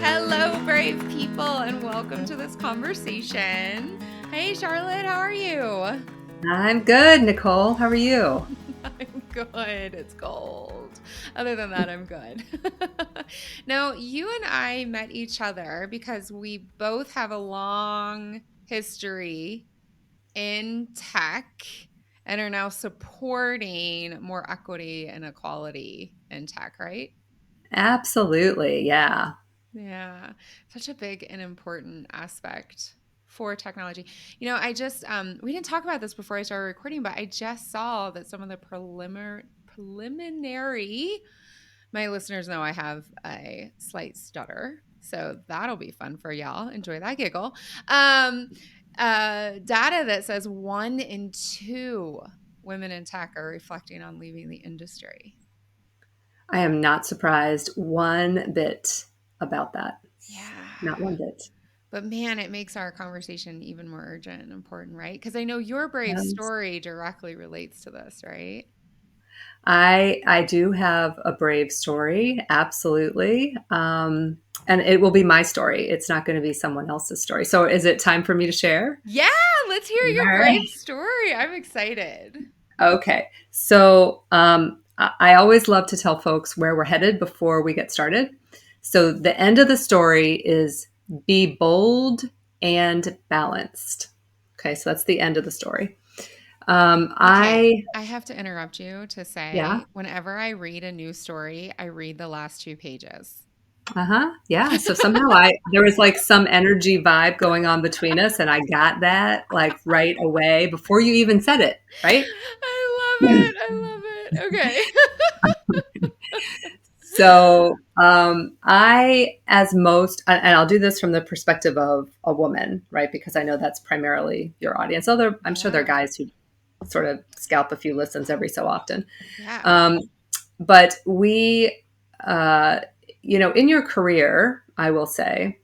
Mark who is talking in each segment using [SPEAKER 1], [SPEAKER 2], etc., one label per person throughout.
[SPEAKER 1] Hello, brave people, and welcome to this conversation. Hey, Charlotte, how are you?
[SPEAKER 2] I'm good, Nicole. How are you?
[SPEAKER 1] I'm good. It's cold. Other than that, I'm good. Now, you and I met each other because we both have a long history in tech and are now supporting more equity and equality in tech, right?
[SPEAKER 2] Absolutely. Yeah.
[SPEAKER 1] Yeah, such a big and important aspect for technology. You know, I just we didn't talk about this before I started recording, but I just saw that some of the preliminary my listeners know I have a slight stutter. So that'll be fun for y'all. Enjoy that giggle. Um Data that says 1 in 2 women in tech are reflecting on leaving the industry.
[SPEAKER 2] I am not surprised one bit about that.
[SPEAKER 1] Yeah.
[SPEAKER 2] Not one bit.
[SPEAKER 1] But man, it makes our conversation even more urgent and important, right? Because I know your brave
[SPEAKER 2] Yes.
[SPEAKER 1] story directly relates to this, right?
[SPEAKER 2] I do have a brave story, absolutely. And it will be my story. It's not going to be someone else's story. So is it time for me to share?
[SPEAKER 1] Yeah, let's hear
[SPEAKER 2] All
[SPEAKER 1] your
[SPEAKER 2] right.
[SPEAKER 1] brave story. I'm excited.
[SPEAKER 2] Okay. So I always love to tell folks where we're headed before we get started. So the end of the story is be bold and balanced. Okay. So that's the end of the story.
[SPEAKER 1] Okay,
[SPEAKER 2] I,
[SPEAKER 1] I have to interrupt you to
[SPEAKER 2] yeah.
[SPEAKER 1] say whenever I read a news story, I read the last 2 pages.
[SPEAKER 2] Uh-huh. Yeah. So somehow there was like some energy vibe going on between us, and I got that like right away before you even said it. Right.
[SPEAKER 1] I love it. I love it. Okay.
[SPEAKER 2] So as most, and I'll do this from the perspective of a woman, right? Because I know that's primarily your audience. Although I'm sure there are
[SPEAKER 1] Yeah.
[SPEAKER 2] guys who sort of scalp a few listens every so often.
[SPEAKER 1] Yeah.
[SPEAKER 2] Um, but uh, in your career, I will say,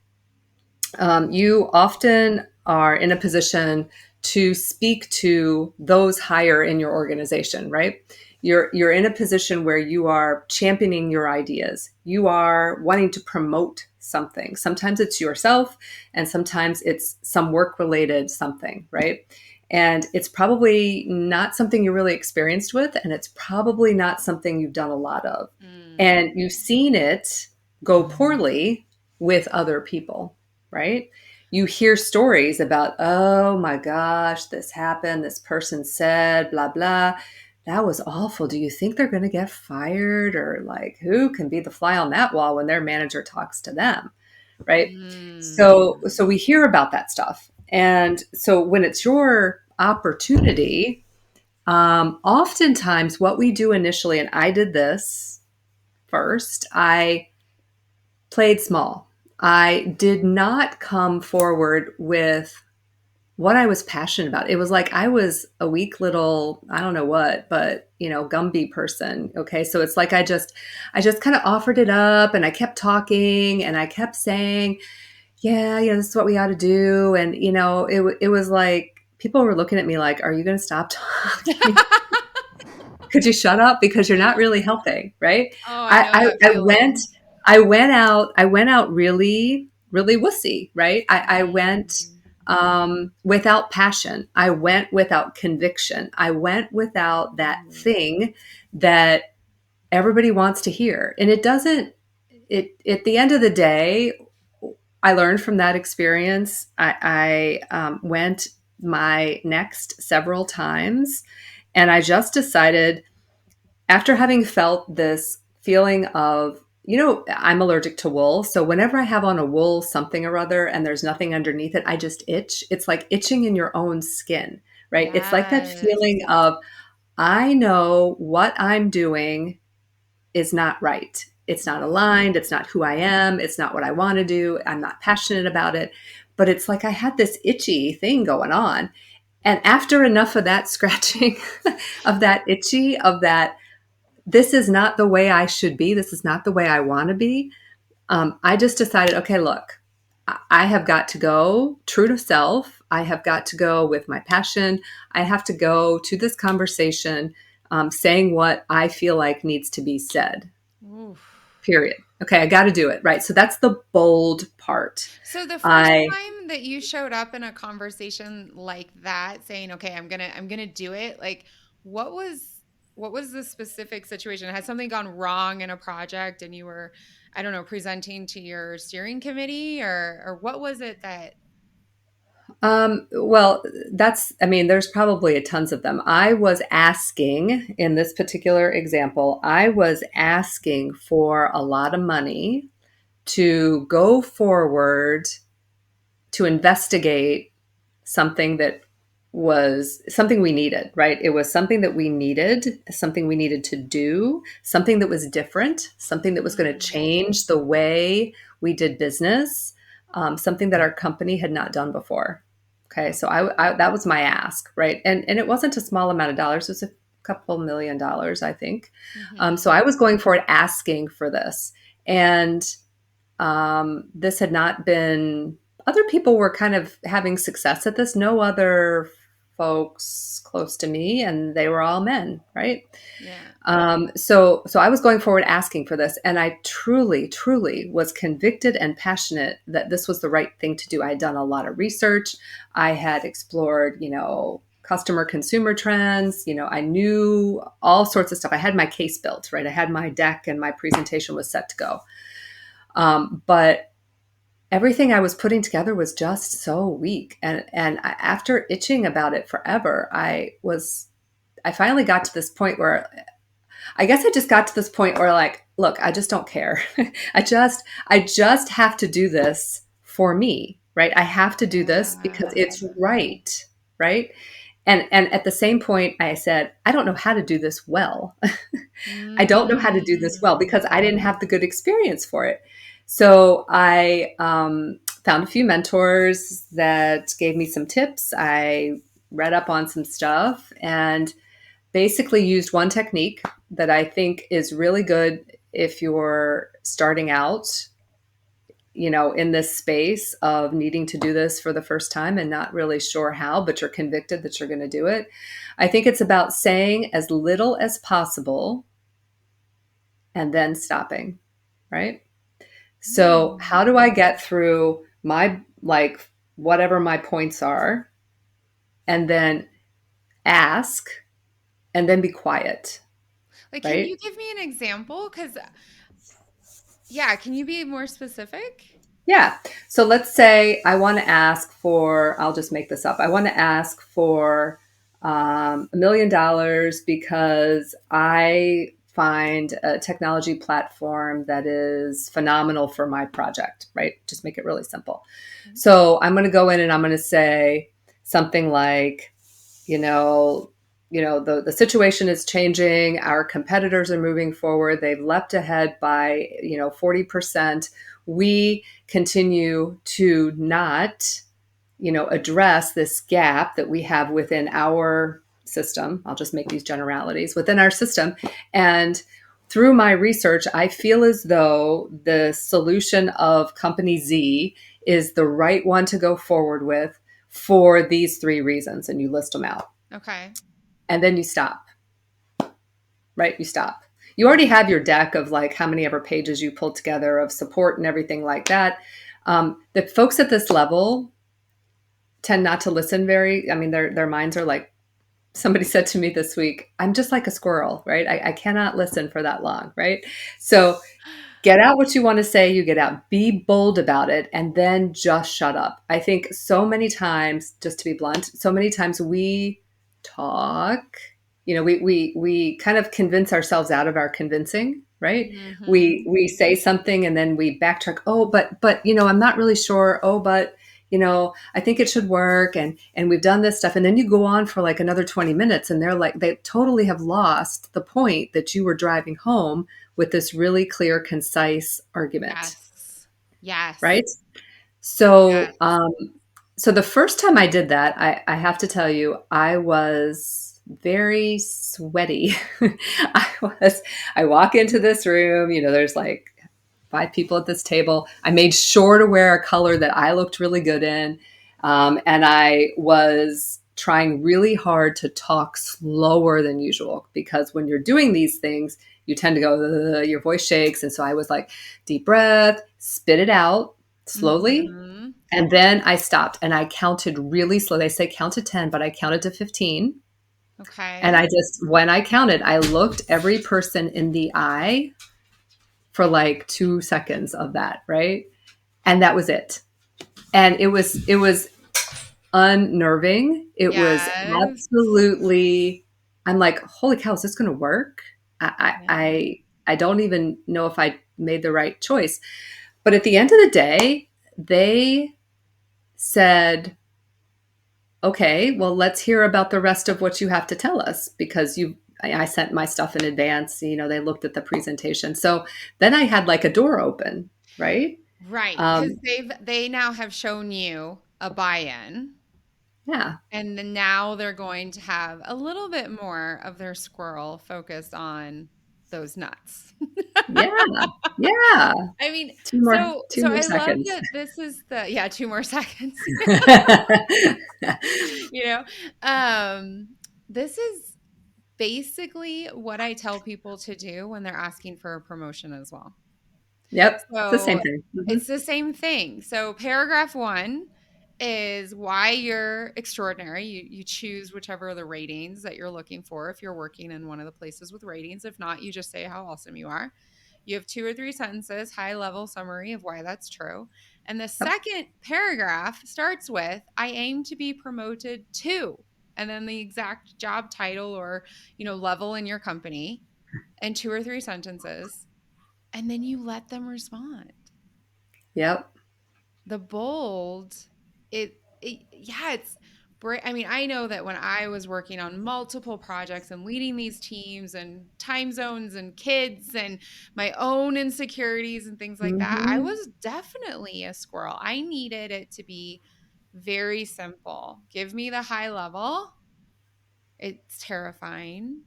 [SPEAKER 2] you often are in a position to speak to those higher in your organization, right? You're in a position where you are championing your ideas. You are wanting to promote something. Sometimes it's yourself, and sometimes it's some work related something, right? And it's probably not something you're really experienced with, and it's probably not something you've done a lot of.
[SPEAKER 1] Mm.
[SPEAKER 2] And you've seen it go poorly with other people, right? You hear stories about, oh my gosh, this happened, this person said, blah, blah. That was awful. Do you think they're going to get fired? Or like, who can be the fly on that wall when their manager talks to them? Right.
[SPEAKER 1] Mm.
[SPEAKER 2] So we hear about that stuff. And so when it's your opportunity, oftentimes what we do initially, and I did this first, I played small. I did not come forward with what I was passionate about. It was like I was a weak little, I don't know what, but Gumby person. Okay. So it's like I just kind of offered it up and I kept talking and I kept saying, yeah, this is what we ought to do. And, it was like people were looking at me like, are you going to stop talking? Could you shut up? Because you're not really helping. Right.
[SPEAKER 1] Oh, I
[SPEAKER 2] I,
[SPEAKER 1] know
[SPEAKER 2] I,
[SPEAKER 1] that
[SPEAKER 2] I went,
[SPEAKER 1] feeling.
[SPEAKER 2] I went out really, really wussy. Right. I went,
[SPEAKER 1] Mm.
[SPEAKER 2] without passion. I went without conviction. I went without that
[SPEAKER 1] Mm.
[SPEAKER 2] thing that everybody wants to hear. And it doesn't, at the end of the day, I learned from that experience. I went my next several times and I just decided after having felt this feeling of, I'm allergic to wool. So whenever I have on a wool something or other and there's nothing underneath it, I just itch. It's like itching in your own skin, right? It's like that
[SPEAKER 1] Yes.
[SPEAKER 2] feeling of, I know what I'm doing is not right. It's not aligned. It's not who I am. It's not what I want to do. I'm not passionate about it. But it's like I had this itchy thing going on. And after enough of that scratching, of that itchy, of that, this is not the way I should be. This is not the way I want to be. I just decided, okay, look, I have got to go true to self. I have got to go with my passion. I have to go to this conversation saying what I feel like needs to be said,
[SPEAKER 1] Oof.
[SPEAKER 2] period. Okay, I got to do it. Right. So that's the bold part.
[SPEAKER 1] So the first
[SPEAKER 2] I,
[SPEAKER 1] time that you showed up in a conversation like that, saying, "Okay, I'm gonna do it," like what was what was the specific situation? Had something gone wrong in a project and you were, I don't know, presenting to your steering committee, or what was it that
[SPEAKER 2] well, I mean, there's probably a tons of them. I was asking in this particular example, I was asking for a lot of money to go forward to investigate something that was something we needed, right? It was something we needed to do, something that was different, something that was going to
[SPEAKER 1] Mm,
[SPEAKER 2] change the way we did business, something that our company had not done before. Okay, so that was my ask, right? And it wasn't a small amount of dollars; it was a couple $1 million, I think.
[SPEAKER 1] mhm.
[SPEAKER 2] So I was going forward asking for this, and this had not been, other people were kind of having success at this, no other folks close to me, and they were all men, right?
[SPEAKER 1] Yeah.
[SPEAKER 2] So I was going forward asking for this, and I truly, truly was convicted and passionate that this was the right thing to do. I had done a lot of research. I had explored, customer consumer trends. I knew all sorts of stuff. I had my case built, right? I had my deck and my presentation was set to go. But everything I was putting together was just so weak. And after itching about it forever, I finally got to this point where I guess I just got to this point where, like, look, I just don't care. I just have to do this for me, right? I have to do this because
[SPEAKER 1] Yeah.
[SPEAKER 2] it's right, right? And at the same point, I said, I don't know how to do this well. I don't know how to do this well
[SPEAKER 1] Mm.
[SPEAKER 2] because I didn't have the good experience for it. So I found a few mentors that gave me some tips. I read up on some stuff and basically used one technique that I think is really good if you're starting out, in this space of needing to do this for the first time and not really sure how, but you're convicted that you're going to do it. I think it's about saying as little as possible and then stopping, right? So,
[SPEAKER 1] Mm.
[SPEAKER 2] how do I get through my, like, whatever my points are, and then ask, and then be quiet,
[SPEAKER 1] Like, can you
[SPEAKER 2] right?
[SPEAKER 1] give me an example? Because, yeah, can you be more specific?
[SPEAKER 2] Yeah. So let's say I want to ask for, I'll just make this up. I want to ask for $1 million because I find a technology platform that is phenomenal for my project, right? Just make it really simple.
[SPEAKER 1] Okay.
[SPEAKER 2] So I'm going to go in and I'm going to say something like, you know, the situation is changing. Our competitors are moving forward. They've leapt ahead by, 40%. We continue to not, address this gap that we have within our system. I'll just make these generalities within our system. And through my research, I feel as though the solution of company Z is the right one to go forward with for these three reasons. And you list them out.
[SPEAKER 1] Okay.
[SPEAKER 2] And then you stop, right? You stop. You already have your deck of like how many ever pages you pulled together of support and everything like that. The folks at this level tend not to listen very, I mean, their minds are like, somebody said to me this week, I'm just like a squirrel, right? I cannot listen for that long, right? So get out what you want to say, you get out, be bold about it, and then just shut up. I think so many times, just to be blunt, so many times we talk, we kind of convince ourselves out of our convincing, right? we
[SPEAKER 1] Hmm.
[SPEAKER 2] we say something and then we backtrack. Oh, but I'm not really sure. Oh, but I think it should work, and we've done this stuff, and then you go on for like another 20 minutes and they're like, they totally have lost the point that you were driving home with this really clear, concise argument,
[SPEAKER 1] Yes. Yes.
[SPEAKER 2] right? So,
[SPEAKER 1] Yes.
[SPEAKER 2] so the first time I did that, I have to tell you, I was very sweaty. I was. I walk into this room, there's like 5 people at this table. I made sure to wear a color that I looked really good in. And I was trying really hard to talk slower than usual because when you're doing these things, you tend to go, your voice shakes. And so I was like, deep breath, spit it out slowly.
[SPEAKER 1] Mm-hmm.
[SPEAKER 2] And then I stopped and I counted really slow. They say count to 10, but I counted to 15. And
[SPEAKER 1] Okay.
[SPEAKER 2] I just, when I counted, I looked every person in the eye for like 2 seconds of that, right? And that was it. And it was unnerving. It was
[SPEAKER 1] Yes.
[SPEAKER 2] absolutely, I'm like, holy cow, is this going to work? I, I,
[SPEAKER 1] Yeah.
[SPEAKER 2] I, I don't even know if I made the right choice. But at the end of the day, they said, okay, well, let's hear about the rest of what you have to tell us because I sent my stuff in advance. They looked at the presentation. So then I had like a door open, right?
[SPEAKER 1] Right. Because
[SPEAKER 2] Um,
[SPEAKER 1] they now have shown you a buy-in.
[SPEAKER 2] yeah,
[SPEAKER 1] And then now they're going to have a little bit more of their squirrel focused on those nuts.
[SPEAKER 2] yeah, yeah.
[SPEAKER 1] I mean,
[SPEAKER 2] Two more,
[SPEAKER 1] so
[SPEAKER 2] two
[SPEAKER 1] so
[SPEAKER 2] more
[SPEAKER 1] I love
[SPEAKER 2] seconds.
[SPEAKER 1] that this is the yeah, 2 more seconds. You know? Um, this is basically what I tell people to do when they're asking for a promotion as well.
[SPEAKER 2] Yep, it's the same
[SPEAKER 1] So
[SPEAKER 2] thing.
[SPEAKER 1] it's the same thing. So paragraph one is why you're extraordinary. You choose whichever of the ratings that you're looking for if you're working in one of the places with ratings. If not, you just say how awesome you are. You have 2 or 3 sentences, high level summary of why that's true. And the
[SPEAKER 2] Yep,
[SPEAKER 1] second paragraph starts with I aim to be promoted to, and then the exact job title or level in your company, and 2 or 3 sentences, and then you let them respond.
[SPEAKER 2] yep.
[SPEAKER 1] The bold, yeah, it's great. I mean, I know that when I was working on multiple projects and leading these teams and time zones and kids and my own insecurities and things like that, I
[SPEAKER 2] Hmm.
[SPEAKER 1] was definitely a squirrel. I needed it to be very simple. Give me the high level. It's terrifying.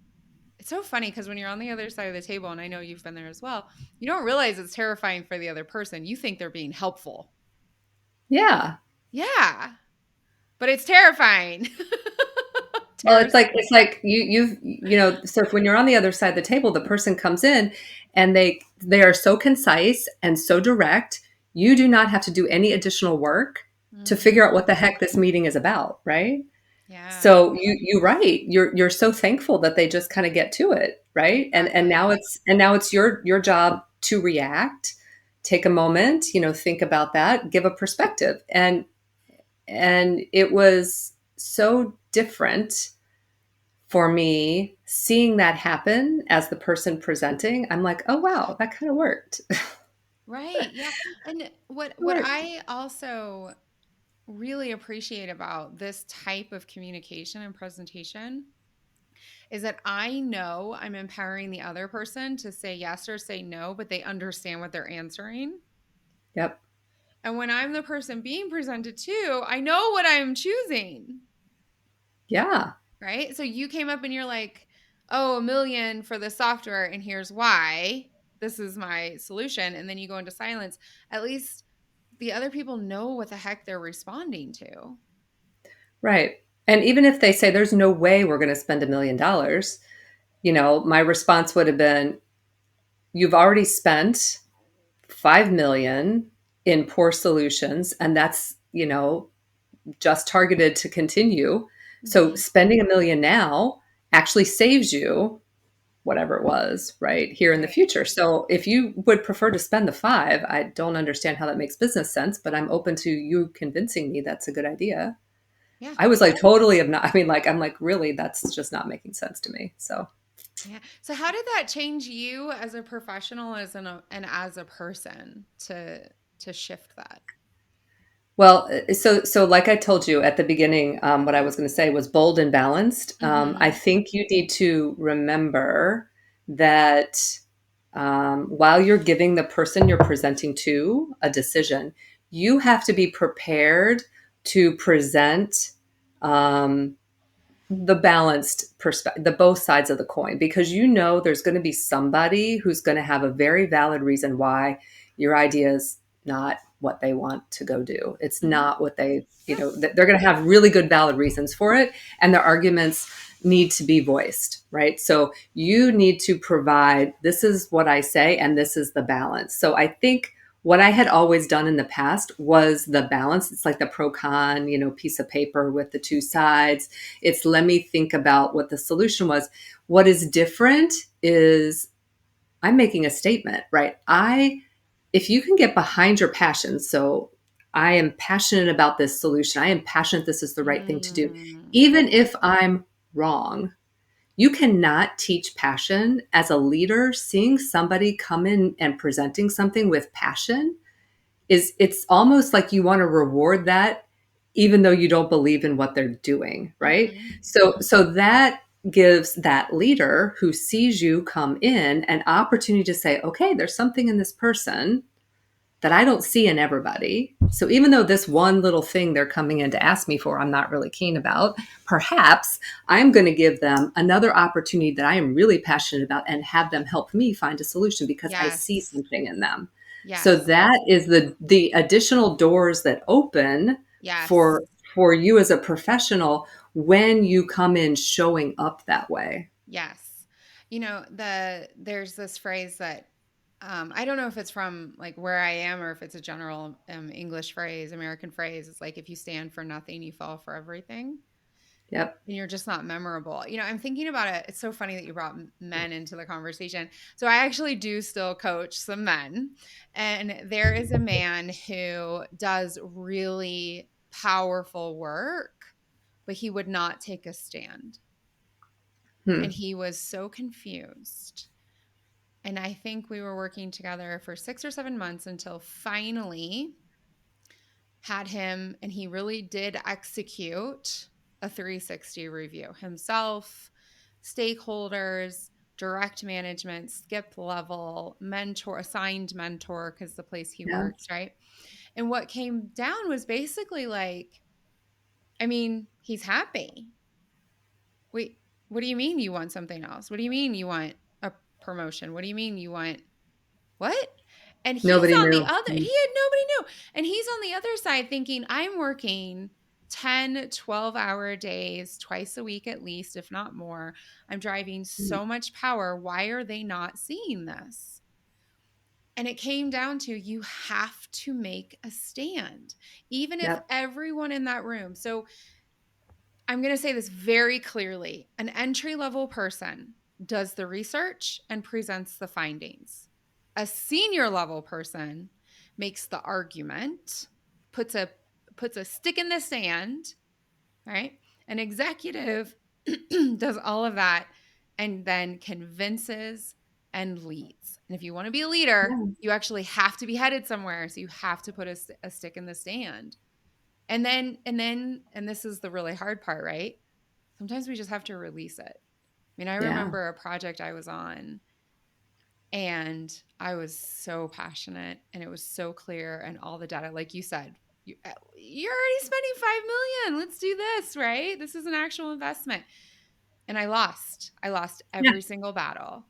[SPEAKER 1] It's so funny because when you're on the other side of the table, and I know you've been there as well, you don't realize it's terrifying for the other person. You think they're being helpful.
[SPEAKER 2] Yeah.
[SPEAKER 1] Yeah, but it's terrifying.
[SPEAKER 2] Well,
[SPEAKER 1] Terror's
[SPEAKER 2] it's like so if when you're on the other side of the table, the person comes in and they are so concise and so direct, you do not have to do any additional work to figure out
[SPEAKER 1] Mhm.
[SPEAKER 2] what the heck this meeting is about, right?
[SPEAKER 1] Yeah,
[SPEAKER 2] So you're right. You're so thankful that they just kind of get to it, right? And now
[SPEAKER 1] exactly.
[SPEAKER 2] it's your job to react, take a moment, think about that, give a perspective. And it was so different for me seeing that happen as the person presenting. I'm like, oh wow, that kind of worked.
[SPEAKER 1] Right, yeah, and
[SPEAKER 2] It
[SPEAKER 1] what
[SPEAKER 2] worked.
[SPEAKER 1] I also really appreciate about this type of communication and presentation is that I know I'm empowering the other person to say yes or say no, but they understand what they're answering.
[SPEAKER 2] Yep.
[SPEAKER 1] And when I'm the person being presented to, I know what I'm choosing.
[SPEAKER 2] Yeah.
[SPEAKER 1] Right? So you came up and you're like, oh, 1 million for the software, and here's why. This is my solution. And then you go into silence. At least the other people know what the heck they're responding to.
[SPEAKER 2] Right. And even if they say there's no way we're going to spend $1 million, my response would have been, you've already spent 5 million in poor solutions, and that's, just targeted to continue. So
[SPEAKER 1] Hmm.
[SPEAKER 2] spending 1 million now actually saves you whatever it was, right, here in the
[SPEAKER 1] Right.
[SPEAKER 2] future. So if you would prefer to spend the 5, I don't understand how that makes business sense, but I'm open to you convincing me that's a good idea.
[SPEAKER 1] Yeah.
[SPEAKER 2] I was like totally I mean, like, I'm like, really, that's just not making sense to me. So
[SPEAKER 1] Yeah. So how did that change you as a professional and as a person to shift that?
[SPEAKER 2] well, so like I told you at the beginning, what I was going to say was bold and balanced. I
[SPEAKER 1] Hmm.
[SPEAKER 2] think you need to remember that while you're giving the person you're presenting to a decision, you have to be prepared to present um, the balanced perspective, the both sides of the coin, because there's going to be somebody who's going to have a very valid reason why your idea is not what they want to go do. It's
[SPEAKER 1] Hmm.
[SPEAKER 2] not what they,
[SPEAKER 1] Yeah.
[SPEAKER 2] they're going to have really good, valid reasons for it. And their arguments need to be voiced, right? So you need to provide, this is what I say, and this is the balance. So I think what I had always done in the past was the balance. It's like the pro con, piece of paper with the two sides. It's let me think about what the solution was. What is different is I'm making a statement, right? If you can get behind your passion, so I am passionate about this solution, I am passionate this is the right thing to do,
[SPEAKER 1] Mm.
[SPEAKER 2] even if I'm wrong. You cannot teach passion as a leader. Seeing somebody come in and presenting something with passion it's almost like you want to reward that even though you don't believe in what they're doing, right?
[SPEAKER 1] Hmm.
[SPEAKER 2] So that gives that leader who sees you come in an opportunity to say, okay, there's something in this person that I don't see in everybody. So even though this one little thing they're coming in to ask me for, I'm not really keen about, perhaps I'm going to give them another opportunity that I am really passionate about and have them help me find a solution because I see
[SPEAKER 1] Yes.
[SPEAKER 2] something in them. So
[SPEAKER 1] Yes.
[SPEAKER 2] that is the additional doors that open
[SPEAKER 1] Yes.
[SPEAKER 2] for you as a professional when you come in showing up that way.
[SPEAKER 1] Yes. There's this phrase that I don't know if it's from like where I am or if it's a general English phrase, American phrase. It's like if you stand for nothing, you fall for everything.
[SPEAKER 2] Yep.
[SPEAKER 1] And you're just not memorable. I'm thinking about it. It's so funny that you brought men into the conversation. So I actually do still coach some men. And there is a man who does really powerful work, but he would not take a stand. And
[SPEAKER 2] Hmm.
[SPEAKER 1] he was so confused. And I think we were working together for 6 or 7 months until finally had him, and he really did execute a 360 review himself, stakeholders, direct management, skip level, mentor, assigned mentor, because the place he
[SPEAKER 2] Yeah.
[SPEAKER 1] works, right? And what came down was basically like, he's happy. Wait, what do you mean you want something else? What do you mean you want a promotion? What do you mean you want what? And he's
[SPEAKER 2] Nobody
[SPEAKER 1] on the
[SPEAKER 2] knew.
[SPEAKER 1] other, he
[SPEAKER 2] Hmm.
[SPEAKER 1] had nobody knew. And he's on the other side thinking, I'm working 10, 12-hour days twice a week at least, if not more. I'm driving so much power. Why are they not seeing this? And it came down to you have to make a stand, even if
[SPEAKER 2] Yep.
[SPEAKER 1] everyone in that room. So I'm going to say this very clearly. An entry level person does the research and presents the findings. A senior level person makes the argument, puts a puts a stick in the sand, right? An executive does all of that and then convinces and leads. And if you want to be a leader,
[SPEAKER 2] Yeah.
[SPEAKER 1] you actually have to be headed somewhere. So you have to put a stick in the sand. And this is the really hard part, right? Sometimes we just have to release it. I
[SPEAKER 2] Yeah.
[SPEAKER 1] remember a project I was on and I was so passionate and it was so clear and all the data, like you said, you're already spending 5 million. Let's do this, right? This is an actual investment. And I lost. I lost
[SPEAKER 2] Yeah.
[SPEAKER 1] every single battle.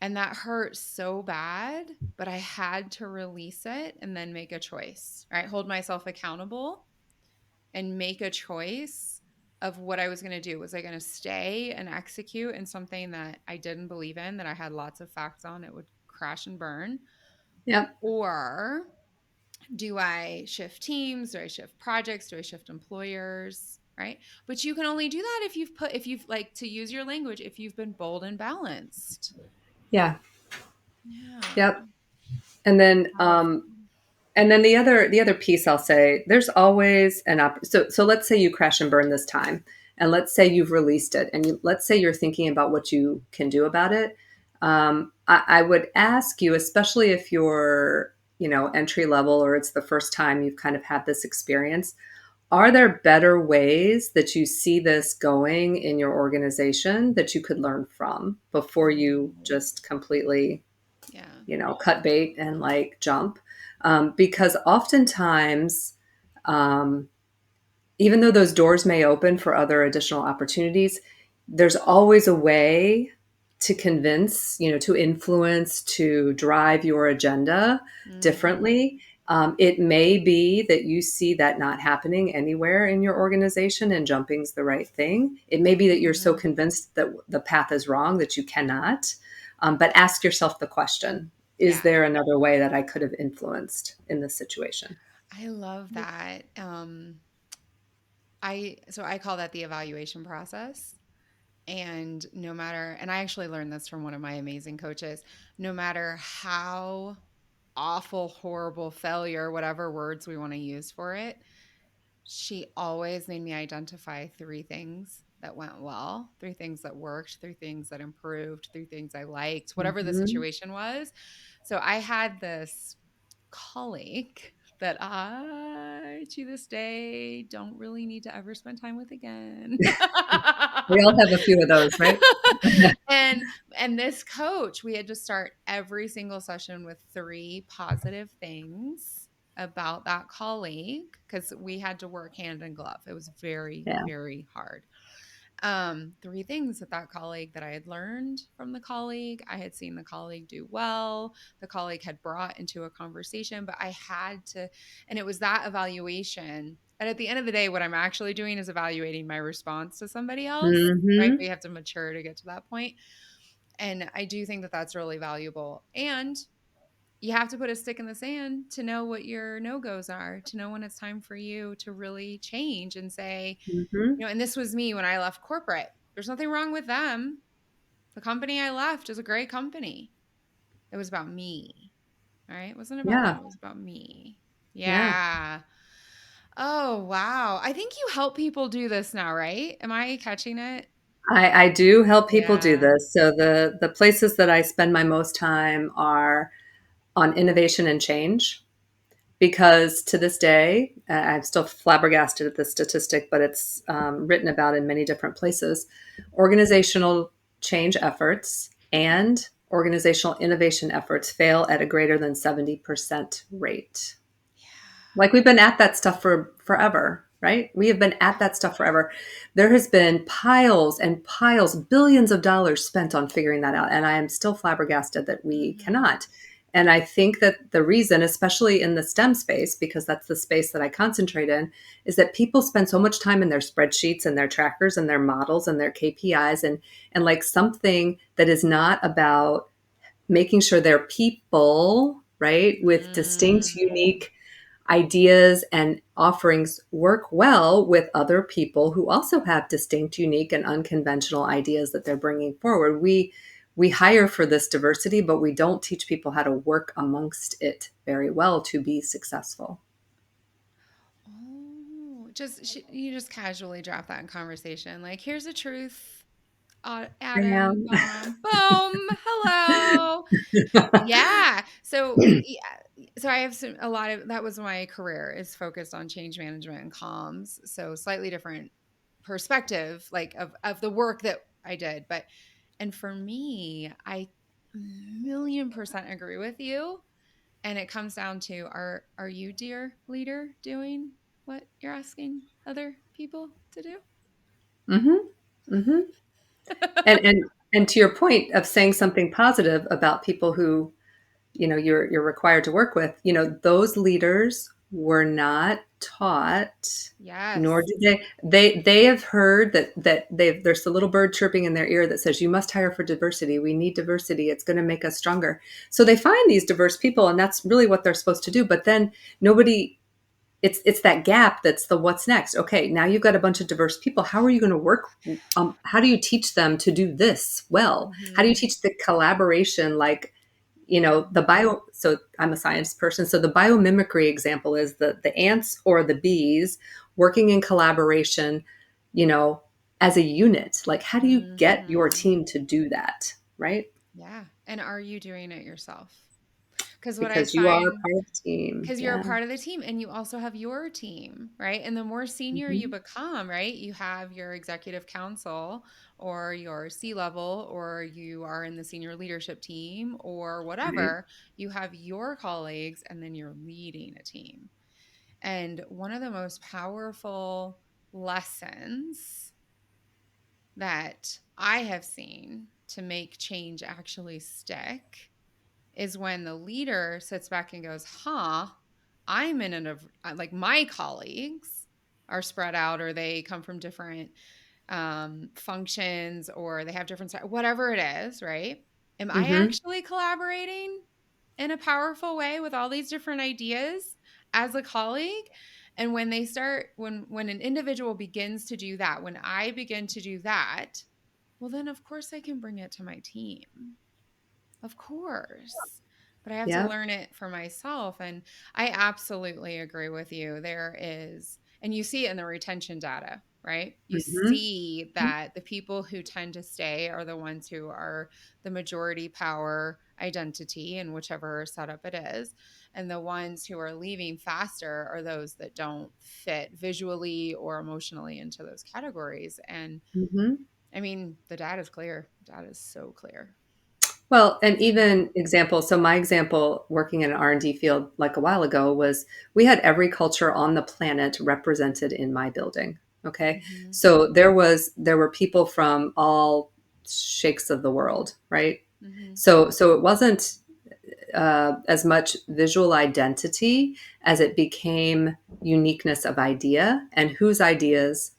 [SPEAKER 1] And that hurt so bad, but I had to release it and then make a choice, right? Hold myself accountable and make a choice of what I was going to do. Was I going to stay and execute in something that I didn't believe in, that I had lots of facts on, it would crash and burn?
[SPEAKER 2] Yep.
[SPEAKER 1] Or do I shift teams? Do I shift projects? Do I shift employers? Right. But you can only do that if you've, like, to use your language, if you've been bold and balanced.
[SPEAKER 2] Yeah.
[SPEAKER 1] Yeah.
[SPEAKER 2] Yep. And then
[SPEAKER 1] Powerful.
[SPEAKER 2] the other piece I'll say, there's always so let's say you crash and burn this time, and let's say you've released it, and let's say you're thinking about what you can do about it. I would ask you, especially if you're entry level or it's the first time you've kind of had this experience, are there better ways that you see this going in your organization that you could learn from before you
[SPEAKER 1] Mm.
[SPEAKER 2] just completely
[SPEAKER 1] Yeah.
[SPEAKER 2] cut bait and like jump. Because oftentimes, um, even though those doors may open for other additional opportunities, there's always a way to convince, to influence, to drive your agenda
[SPEAKER 1] Mhm.
[SPEAKER 2] differently. It may be that you see that not happening anywhere in your organization and jumping's the right thing. It may be that you're so
[SPEAKER 1] Mhm.
[SPEAKER 2] convinced that the path is wrong that you cannot. But ask yourself the question, is
[SPEAKER 1] Yeah.
[SPEAKER 2] there another way that I could have influenced in this situation?
[SPEAKER 1] I love that. I call that the evaluation process. And no matter, and I actually learned this from one of my amazing coaches, no matter how awful, horrible, failure, whatever words we want to use for it, she always made me identify three things that went well, three things that worked, three things that improved, three things I liked, whatever the
[SPEAKER 2] Mhm.
[SPEAKER 1] situation was. So I had this colleague that I, to this day, don't really need to ever spend time with again.
[SPEAKER 2] We all have a few of those, right?
[SPEAKER 1] and and this coach, we had to start every single session with three positive things about that colleague because we had to work hand in glove. It was very,
[SPEAKER 2] Yeah.
[SPEAKER 1] very hard. Three things with that colleague that I had learned from the colleague. I had seen the colleague do well. The colleague had brought into a conversation, but I had to, and it was that evaluation. And at the end of the day, what I'm actually doing is evaluating my response to somebody else, right?
[SPEAKER 2] Hmm.
[SPEAKER 1] We have to mature to get to that point. And I do think that that's really valuable. And you have to put a stick in the sand to know what your no goes are, to know when it's time for you to really change and say,
[SPEAKER 2] Hmm.
[SPEAKER 1] and this was me when I left corporate. There's nothing wrong with them. The company I left is a great company. It was about me. All right. It wasn't about them.
[SPEAKER 2] Yeah.
[SPEAKER 1] It was about me.
[SPEAKER 2] Yeah.
[SPEAKER 1] Yeah. Oh, wow. I think you help people do this now, right? Am I catching it?
[SPEAKER 2] I do help people do
[SPEAKER 1] Yeah.
[SPEAKER 2] this. So the places that I spend my most time are on innovation and change, because to this day, I'm still flabbergasted at this statistic, but it's written about in many different places. Organizational change efforts and organizational innovation efforts fail at a greater than 70% rate.
[SPEAKER 1] Yeah.
[SPEAKER 2] Like we've been at that stuff for forever, right? We have been at that stuff forever. There has been piles and piles, billions of dollars spent on figuring that out. And I am still flabbergasted that we
[SPEAKER 1] Mm-hmm.
[SPEAKER 2] cannot. And I think that the reason, especially in the STEM space, because that's the space that I concentrate in, is that people spend so much time in their spreadsheets and their trackers and their models and their KPIs and like something that is not about making sure they're people, right, with distinct,
[SPEAKER 1] Mm-hmm.
[SPEAKER 2] unique ideas and offerings work well with other people who also have distinct, unique, and unconventional ideas that they're bringing forward. We hire for this diversity, but we don't teach people how to work amongst it very well to be successful.
[SPEAKER 1] Oh, you just casually drop that in conversation. Like, here's the truth. Atom
[SPEAKER 2] Yeah.
[SPEAKER 1] bomb. Boom. Hello. Yeah. So I have a lot of that was my career is focused on change management and comms. So slightly different perspective, like of the work that I did. But and for me, I 1,000,000% agree with you. And it comes down to are you, dear leader, doing what you're asking other people to do?
[SPEAKER 2] Hmm. Hmm. And to your point of saying something positive about people who you're required to work with, those leaders were not taught, nor
[SPEAKER 1] Yes.
[SPEAKER 2] did they have heard that there's a little bird chirping in their ear that says you must hire for diversity, we need diversity, it's going to make us stronger. So they find these diverse people and that's really what they're supposed to do, but then nobody, it's that gap that's the what's next. Okay, now you've got a bunch of diverse people, how are you going to work, how do you teach them to do this well, how do you
[SPEAKER 1] Hmm.
[SPEAKER 2] teach the collaboration, like
[SPEAKER 1] Hmm.
[SPEAKER 2] the bio, so I'm a science person, so the biomimicry example is the ants or the bees working in collaboration, you know as a unit. Like, how do you get your
[SPEAKER 1] Hmm.
[SPEAKER 2] team to do that, right?
[SPEAKER 1] Yeah. And are you doing it yourself? Because what I
[SPEAKER 2] Because you are
[SPEAKER 1] find,
[SPEAKER 2] part of the team.
[SPEAKER 1] because you're a
[SPEAKER 2] Yeah.
[SPEAKER 1] part of the team and you also have your team, right? And the more senior you
[SPEAKER 2] Hmm.
[SPEAKER 1] become, right? You have your executive council or your C level, or you are in the senior leadership team or
[SPEAKER 2] Right.
[SPEAKER 1] whatever. You have your colleagues and then you're leading a team. And one of the most powerful lessons that I have seen to make change actually stick is when the leader sits back and goes, huh, I'm in an, like my colleagues are spread out or they come from different functions or they have different, whatever it is, right? Am I
[SPEAKER 2] Mm-hmm.
[SPEAKER 1] actually collaborating in a powerful way with all these different ideas as a colleague? And when they start, when an individual begins to do that, when I begin to do that, well, then of course I can bring it to my team. Of course. But I have to
[SPEAKER 2] Yep.
[SPEAKER 1] learn it for myself. And I absolutely agree with you. There is, and you see it in the retention data, right? You
[SPEAKER 2] Mm-hmm.
[SPEAKER 1] see that the people who tend to stay are the ones who are the majority power identity in whichever setup it is. And the ones who are leaving faster are those that don't fit visually or emotionally into those categories. And
[SPEAKER 2] Mm-hmm.
[SPEAKER 1] I mean, the data is clear. Data is so clear.
[SPEAKER 2] Well, and even example, so my example working in an R&D field like a while ago was we had every culture on the planet represented in my building. Okay.
[SPEAKER 1] Hmm.
[SPEAKER 2] So there were people from all shakes of the world, right?
[SPEAKER 1] Hmm.
[SPEAKER 2] So it wasn't as much visual identity as it became uniqueness of idea and whose ideas,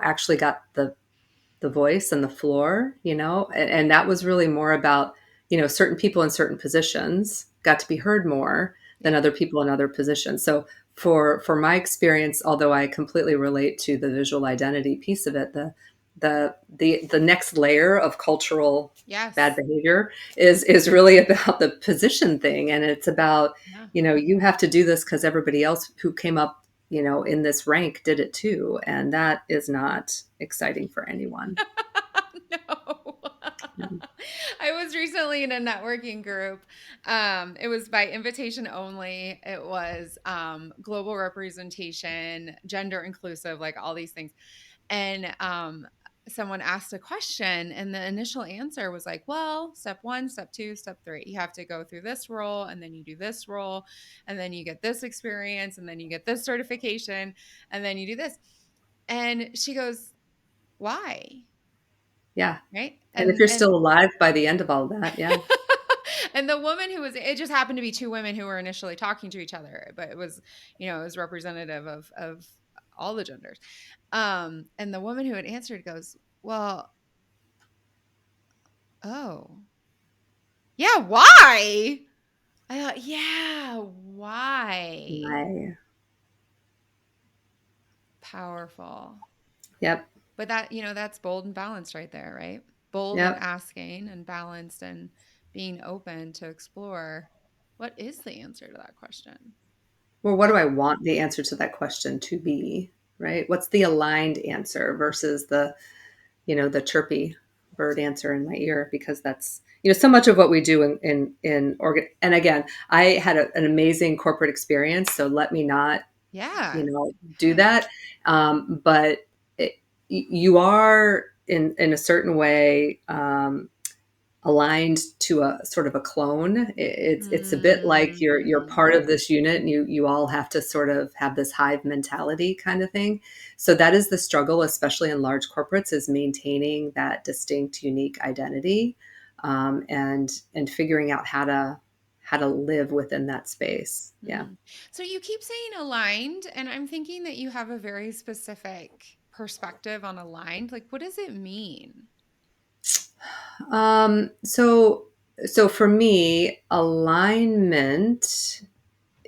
[SPEAKER 2] actually got the voice and the floor, and that was really more about, certain people in certain positions got to be heard more than
[SPEAKER 1] Yeah.
[SPEAKER 2] other people in other positions. So for my experience, although I completely relate to the visual identity piece of it, the next layer of cultural bad
[SPEAKER 1] Yes.
[SPEAKER 2] behavior is really about the position thing, and it's about,
[SPEAKER 1] Yeah.
[SPEAKER 2] you have to do this because everybody else who came up, in this rank did it too, and that is not exciting for anyone.
[SPEAKER 1] No.
[SPEAKER 2] Yeah.
[SPEAKER 1] I was recently in a networking group. It was by invitation only. It was global representation, gender inclusive, like all these things. And someone asked a question, and the initial answer was like, well, step one, step two, step three. You have to go through this role, and then you do this role, and then you get this experience, and then you get this certification, and then you do this. And she goes, why?
[SPEAKER 2] Yeah.
[SPEAKER 1] Right.
[SPEAKER 2] And if
[SPEAKER 1] And
[SPEAKER 2] you're still alive by the end of all that, yeah.
[SPEAKER 1] and the woman who was, it just happened to be two women who were initially talking to each other, but it was, it was representative of all the genders. And the woman who had answered goes, well, oh, yeah, why? I thought, yeah, why?
[SPEAKER 2] I,
[SPEAKER 1] Powerful.
[SPEAKER 2] yep.
[SPEAKER 1] But that, that's bold and balanced right there, right? Bold and
[SPEAKER 2] Yep.
[SPEAKER 1] asking and balanced and being open to explore what is the answer to that question.
[SPEAKER 2] Well, what do
[SPEAKER 1] What
[SPEAKER 2] I want the answer to that question to be, right? What's the aligned answer versus the chirpy bird answer in my ear? Because that's, so much of what we do in organ. And again, I had an amazing corporate experience, so let me not,
[SPEAKER 1] yeah.
[SPEAKER 2] do
[SPEAKER 1] Yeah.
[SPEAKER 2] that. But you are in a certain way, aligned to a sort of a clone. It's a bit like you're
[SPEAKER 1] Mm-hmm.
[SPEAKER 2] part of this unit, and you all have to sort of have this hive mentality kind of thing. So that is the struggle, especially in large corporates, is maintaining that distinct, unique identity, and figuring out how to live within that space. Yeah.
[SPEAKER 1] Mm. So you keep saying aligned, and I'm thinking that you have a very specific perspective on aligned. Like, what does it mean?
[SPEAKER 2] So for me, alignment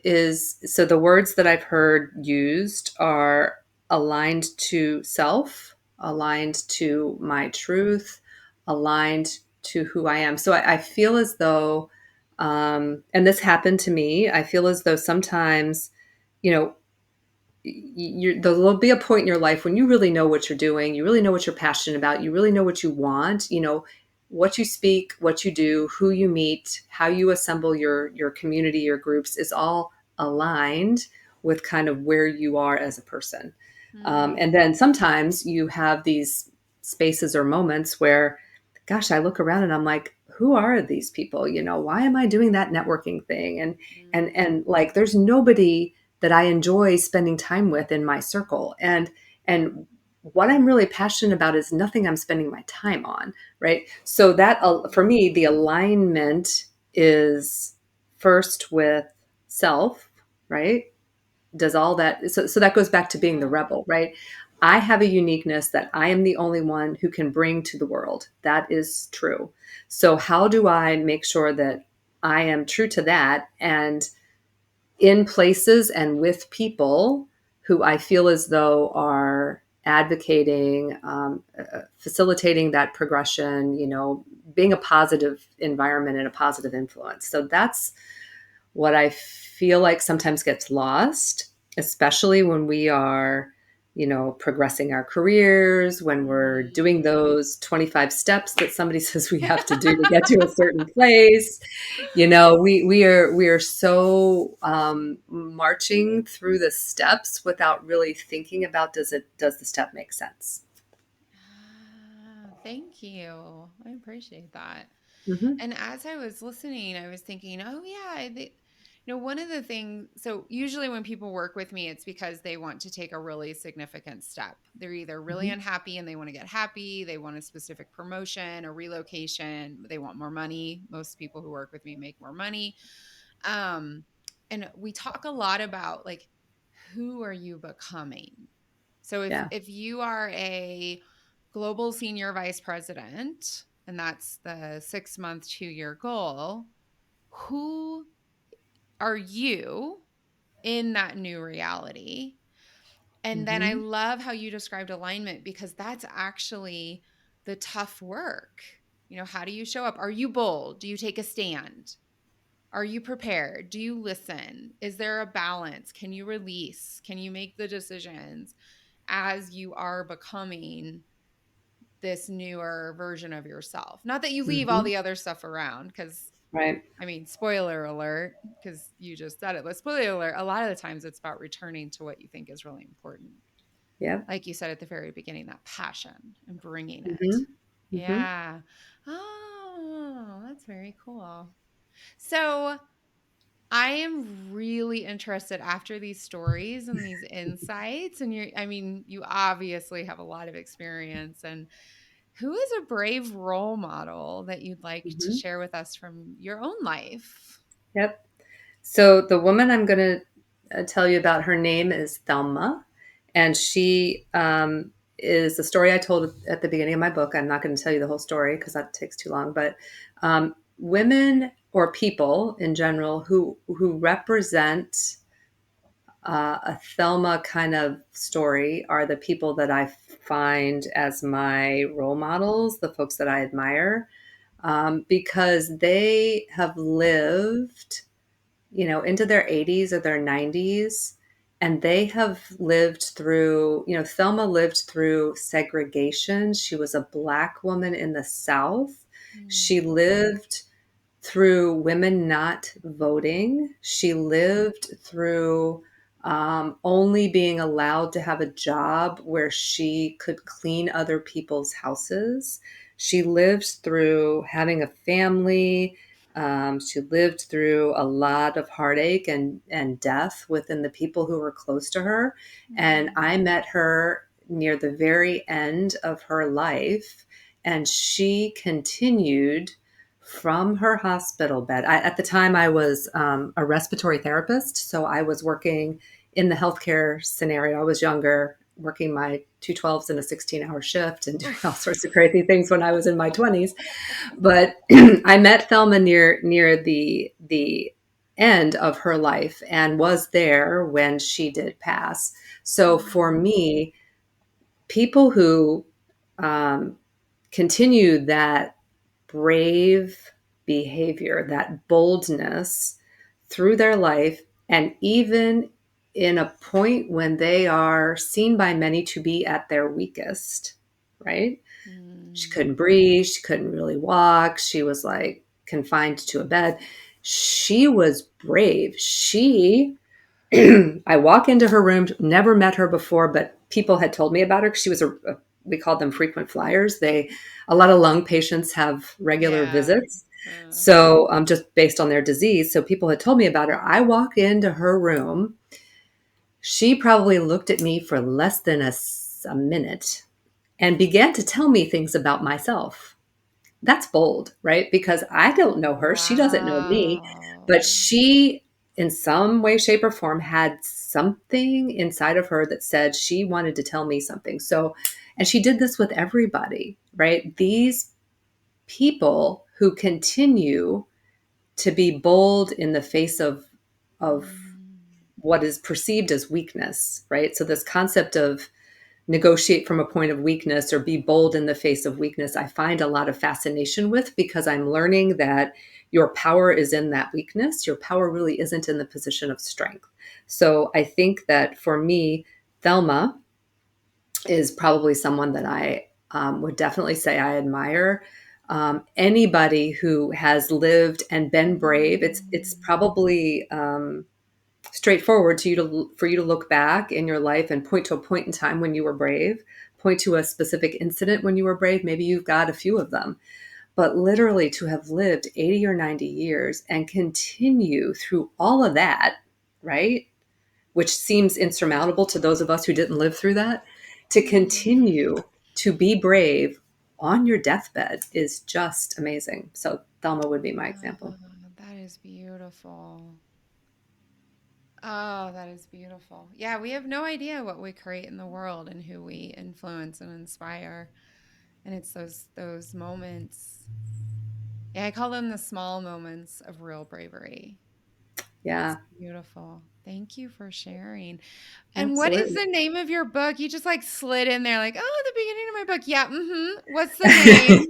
[SPEAKER 2] is, so the words that I've heard used are aligned to self, aligned to my truth, aligned to who I am. So I feel as though, and this happened to me, I feel as though sometimes, you know, there'll be a point in your life when you really know what you're doing, you really know what you're passionate about, you really know what you want, what you speak, what you do, who you meet, how you assemble your community, your groups is all aligned with kind of where you are as a person.
[SPEAKER 1] Mm,
[SPEAKER 2] And then sometimes you have these spaces or moments where, gosh, I look around and I'm like, who are these people? Why am I doing that networking thing? And and
[SPEAKER 1] mm,
[SPEAKER 2] and like, there's nobody that I enjoy spending time with in my circle. And what I'm really passionate about is nothing I'm spending my time on, right? So that for me, the alignment is first with self, right? Does all that, so that goes back to being the
[SPEAKER 1] Yeah.
[SPEAKER 2] rebel, right? I have a uniqueness that I am the only one who can bring to the world. That is true. So how do I make sure that I am true to that, and in places and with people who I feel as though are advocating, facilitating that progression, being a positive environment and a positive influence. So that's what I feel like sometimes gets lost, especially when we are, progressing our careers, when we're doing
[SPEAKER 1] Mhm.
[SPEAKER 2] those 25 steps that somebody says we have to do to get to a certain place. We are so marching through the steps without really thinking about, does the step make sense?
[SPEAKER 1] Thank you. I appreciate that.
[SPEAKER 2] Hmm.
[SPEAKER 1] And as I was listening, I was thinking, oh, yeah, one of the things, so usually when people work with me, it's because they want to take a really significant step. They're either really
[SPEAKER 2] Hmm.
[SPEAKER 1] unhappy and they want to get happy, they want a specific promotion, a relocation, they want more money. Most people who work with me make more money. Um, and we talk a lot about like, who are you becoming? So
[SPEAKER 2] Yeah.
[SPEAKER 1] if you are a global senior vice president, and that's the 6 month, 2 year goal, who are you in that new reality? And then I
[SPEAKER 2] Hmm.
[SPEAKER 1] love how you described alignment because that's actually the tough work. How do you show up? Are you bold? Do you take a stand? Are you prepared? Do you listen? Is there a balance? Can you release? Can you make the decisions as you are becoming this newer version of yourself? Not that you leave all
[SPEAKER 2] Hmm.
[SPEAKER 1] the other stuff around, because
[SPEAKER 2] Right.
[SPEAKER 1] I mean, spoiler alert, because you just said it, but spoiler alert, a lot of the times it's about returning to what you think is really important.
[SPEAKER 2] Yep.
[SPEAKER 1] Like you said at the very beginning, that passion and bringing it.
[SPEAKER 2] Hmm. Hmm.
[SPEAKER 1] Yeah. Oh, that's very cool. So I am really interested after these stories and these insights. And I mean, you obviously have a lot of experience. And who is a brave role model that you'd like to
[SPEAKER 2] Hmm.
[SPEAKER 1] share with us from your own life?
[SPEAKER 2] Yep. So the woman I'm going to tell you about, her name is Thelma, and she is the story I told at the beginning of my book. I'm not going to tell you the whole story because that takes too long. But women or people in general who represent a Thelma kind of story are the people that I find as my role models, the folks that I admire, because they have lived, into their 80s or their 90s. And they have lived through, Thelma lived through segregation. She was a Black woman in the South.
[SPEAKER 1] Mm,
[SPEAKER 2] She lived through women not voting. She lived through only being allowed to have a job where she could clean other people's houses. She lived through having a family. She lived through a lot of heartache and death within the people who were close to her. And
[SPEAKER 1] mm,
[SPEAKER 2] I met her near the very end of her life, and she continued from her hospital bed. At the time, I was a respiratory therapist, so I was working in the healthcare scenario. I was younger, working my 212s in a 16-hour shift and doing all
[SPEAKER 1] oof.
[SPEAKER 2] sorts of crazy things when I was in my 20s. But I met Thelma near the end of her life and was there when she did pass. So for
[SPEAKER 1] Mm,
[SPEAKER 2] me, people who um, continue that brave behavior, that boldness through their life, and even in a point when they are seen by many to be at their weakest, right? She
[SPEAKER 1] mm,
[SPEAKER 2] couldn't breathe, she couldn't really walk, she was like confined to a bed. She was brave. I walk into her room, never met her before, but people had told me about her because she was we called them frequent flyers. A lot of lung patients have regular
[SPEAKER 1] yeah.
[SPEAKER 2] visits.
[SPEAKER 1] Uh,
[SPEAKER 2] So, just based on their disease. So people had told me about her. I walk into her room. She probably looked at me for less than a minute and began to tell me things about myself. That's bold, right? Because I don't know her. She doesn't know me,
[SPEAKER 1] Wow.
[SPEAKER 2] but she, in some way, shape, or form, had something inside of her that said she wanted to tell me something. So, and she did this with everybody, right? These people who continue to be bold in the face of
[SPEAKER 1] Mm.
[SPEAKER 2] what is perceived as weakness, right? So this concept of negotiate from a point of weakness or be bold in the face of weakness, I find a lot of fascination with, because I'm learning that your power is in that weakness. Your power really isn't in the position of strength. So I think that for me, Thelma is probably someone that I would definitely say I admire. Anybody who has lived and been brave, it's
[SPEAKER 1] Mm.
[SPEAKER 2] probably straightforward to you to for you to look back in your life and point to a point in time when you were brave, point to a specific incident when you were brave. Maybe you've got a few of them, but literally to have lived 80 or 90 years and continue through all of that, right? Which seems insurmountable to those of us who didn't live through that, to
[SPEAKER 1] Mm.
[SPEAKER 2] continue to be brave on your deathbed is just amazing. So Thelma would be my
[SPEAKER 1] Ah,
[SPEAKER 2] example.
[SPEAKER 1] that is beautiful. Oh, that is beautiful. Yeah, we have no idea what we create in the world and who we influence and inspire. And it's those moments. Yeah, I call them the small moments of real bravery. That's
[SPEAKER 2] Yeah,
[SPEAKER 1] beautiful. Thank you for sharing. And what is
[SPEAKER 2] absolutely.
[SPEAKER 1] the name of your book? You just like slid in there like, "Oh, the beginning of my book." Yeah, What's the name?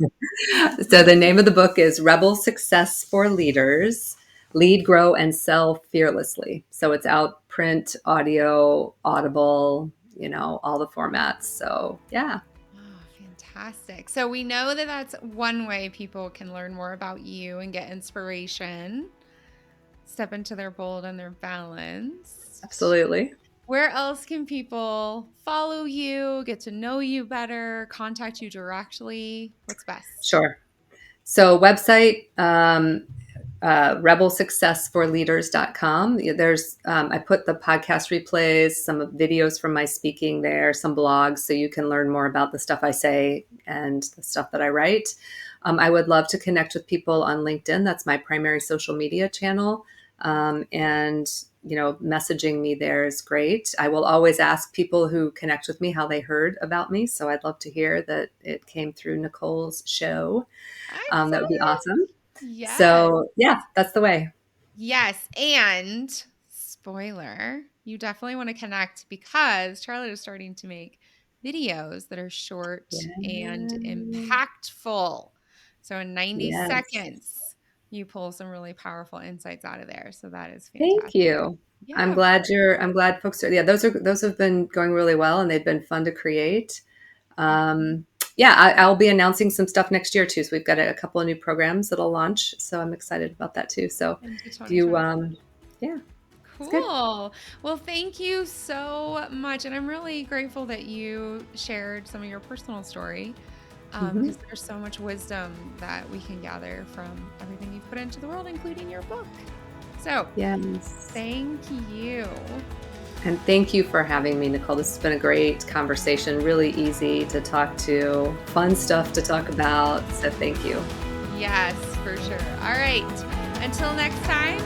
[SPEAKER 2] So the name of the book is Rebel Success for Leaders: Lead, Grow, and Sell Fearlessly. So it's out print, audio, Audible, all the formats. So yeah,
[SPEAKER 1] Oh, fantastic. So we know that that's one way people can learn more about you and get inspiration, step into their bold and their balanced.
[SPEAKER 2] absolutely.
[SPEAKER 1] Where else can people follow you, get to know you better, contact you directly? What's best?
[SPEAKER 2] Sure. So website, rebelsuccessforleaders.com. There's I put the podcast replays, some videos from my speaking there, some blogs, so you can learn more about the stuff I say and the stuff that I write. I would love to connect with people on LinkedIn. That's my primary social media channel. And messaging me there is great. I will always ask people who connect with me how they heard about me. So I'd love to hear that it came through Nicole's show. That would be
[SPEAKER 1] Excellent.
[SPEAKER 2] awesome.
[SPEAKER 1] Yes.
[SPEAKER 2] So yeah, that's the way.
[SPEAKER 1] Yes. And spoiler, you definitely want to connect because Charlotte is starting to make videos that are short and
[SPEAKER 2] Yeah.
[SPEAKER 1] impactful. So in 90
[SPEAKER 2] Yes.
[SPEAKER 1] seconds, you pull some really powerful insights out of there. So that is
[SPEAKER 2] Thank
[SPEAKER 1] fantastic.
[SPEAKER 2] you.
[SPEAKER 1] Yeah, of course.
[SPEAKER 2] I'm glad folks are, yeah, those have been going really well and they've been fun to create.
[SPEAKER 1] Mhm.
[SPEAKER 2] Yeah, I'll be announcing some stuff next year too. So we've got a couple of new programs that'll launch. So I'm excited about that too. So
[SPEAKER 1] Into
[SPEAKER 2] if you,
[SPEAKER 1] 2020.
[SPEAKER 2] yeah, it's good.
[SPEAKER 1] Cool. Well, thank you so much. And I'm really grateful that you shared some of your personal story
[SPEAKER 2] Hmm.
[SPEAKER 1] because there's so much wisdom that we can gather from everything you've put into the world, including your book. So,
[SPEAKER 2] Yes.
[SPEAKER 1] thank you.
[SPEAKER 2] And thank you for having me, Nicole. This has been a great conversation, really easy to talk to, fun stuff to talk about. So thank you.
[SPEAKER 1] Yes, for sure. All right. Until next time,